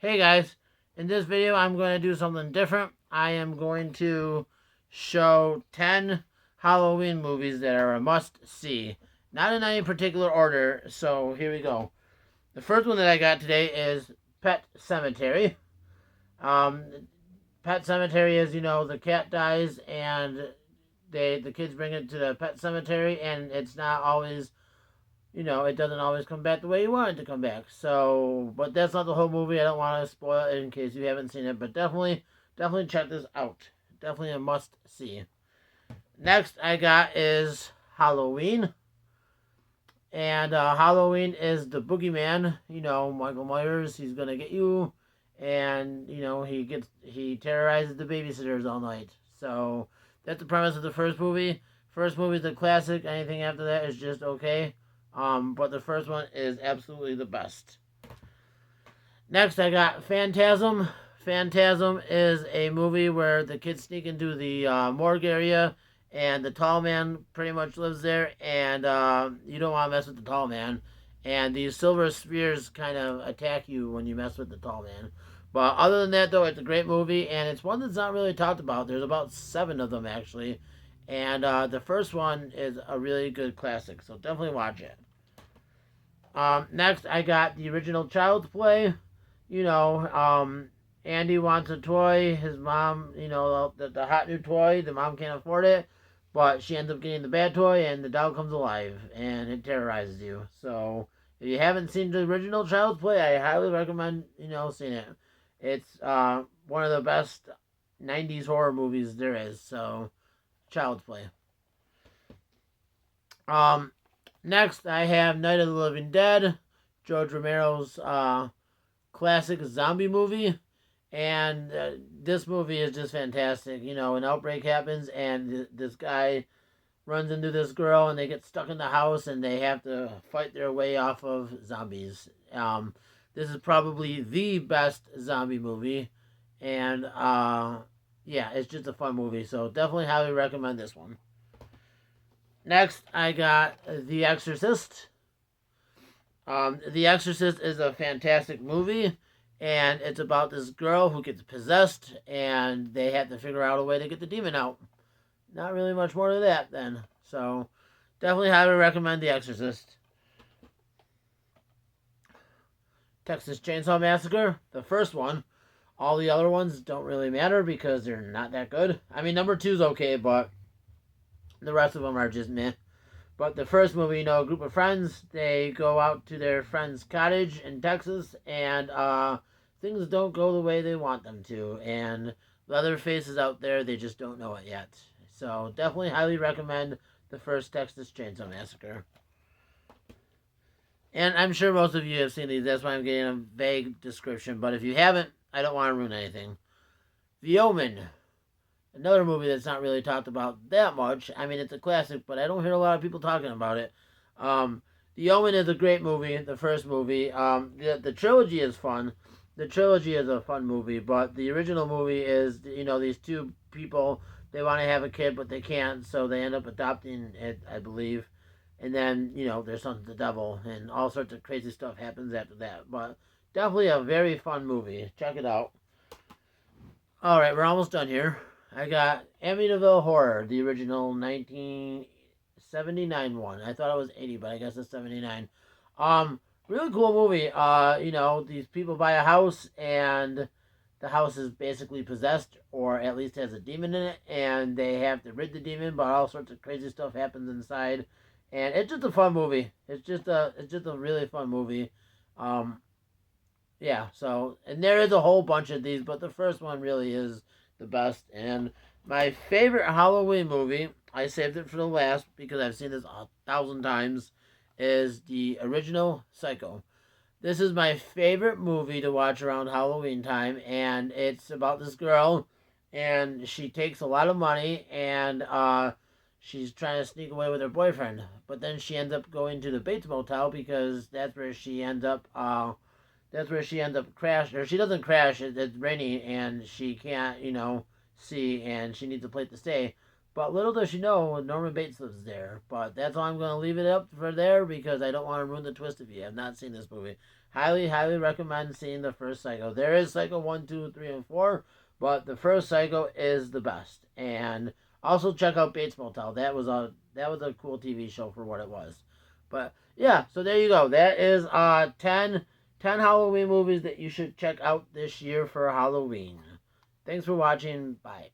Hey guys, in this video I'm going to do something different. I am going to show 10 Halloween movies that are a must see. Not in any particular order, so here we go. The first one that I got today is Pet Cemetery. Um, Pet Cemetery is, the cat dies and the kids bring it to the pet cemetery and it's not always it doesn't always come back the way you want it to come back. So, but that's not the whole movie. I don't want to spoil it in case you haven't seen it, but definitely check this out. Definitely a must see. Next I got is Halloween. And Halloween is the boogeyman. Michael Myers, he's going to get you. And, he terrorizes the babysitters all night. So, that's the premise of the first movie. First movie is a classic. Anything after that is just okay. But the first one is absolutely the best. Next, I got Phantasm. Phantasm is a movie where the kids sneak into the morgue area, and the tall man pretty much lives there, and you don't want to mess with the tall man. And these silver spheres kind of attack you when you mess with the tall man. But other than that, though, it's a great movie, and it's one that's not really talked about. There's about 7 of them, actually. And the first one is a really good classic, so definitely watch it. Next, I got the original Child's Play. Andy wants a toy. His mom, the hot new toy. The mom can't afford it, but she ends up getting the bad toy, and the dog comes alive, and it terrorizes you. So, if you haven't seen the original Child's Play, I highly recommend, seeing it. It's one of the best 90s horror movies there is, so, Child's Play. Next, I have Night of the Living Dead, George Romero's classic zombie movie. And this movie is just fantastic. An outbreak happens, and this guy runs into this girl, and they get stuck in the house, and they have to fight their way off of zombies. This is probably the best zombie movie. And yeah, it's just a fun movie. So definitely highly recommend this one. Next, I got The Exorcist. The Exorcist is a fantastic movie, and it's about this girl who gets possessed, and they have to figure out a way to get the demon out. Not really much more to that, then. So, definitely highly recommend The Exorcist. Texas Chainsaw Massacre, the first one. All the other ones don't really matter because they're not that good. I mean, number 2 is okay, but the rest of them are just meh. But the first movie, a group of friends, they go out to their friend's cottage in Texas, and things don't go the way they want them to. And Leatherface is out there, they just don't know it yet. So definitely highly recommend the first Texas Chainsaw Massacre. And I'm sure most of you have seen these, that's why I'm getting a vague description. But if you haven't, I don't want to ruin anything. The Omen. Another movie that's not really talked about that much. I mean, it's a classic, but I don't hear a lot of people talking about it. The Omen is a great movie, the first movie. The trilogy is fun. The trilogy is a fun movie, but the original movie is, these two people, they want to have a kid, but they can't, so they end up adopting it, I believe. And then, there's something to the devil, and all sorts of crazy stuff happens after that. But definitely a very fun movie. Check it out. Alright, we're almost done here. I got Amityville Horror, the original 1979 one. I thought it was 80, but I guess it's 79. Really cool movie. These people buy a house, and the house is basically possessed, or at least has a demon in it, and they have to rid the demon, but all sorts of crazy stuff happens inside. And it's just a fun movie. It's just a really fun movie. Um, yeah, so, and there is a whole bunch of these, but the first one really is the best. And my favorite Halloween movie, I saved it for the last because I've seen this 1,000 times, is the original Psycho. This is my favorite movie to watch around Halloween time, and it's about this girl, and she takes a lot of money, and she's trying to sneak away with her boyfriend. But then she ends up going to the Bates Motel because that's where she ends up crashing. Or she doesn't crash. It's raining and she can't, see, and she needs a place to stay. But little does she know, Norman Bates lives there. But that's all I'm going to leave it up for there because I don't want to ruin the twist if you have not seen this movie. Highly, highly recommend seeing the first Psycho. There is Psycho 1, 2, 3, and 4, but the first Psycho is the best. And also check out Bates Motel. That was a cool TV show for what it was. But yeah, so there you go. That is 10 Halloween movies that you should check out this year for Halloween. Thanks for watching. Bye.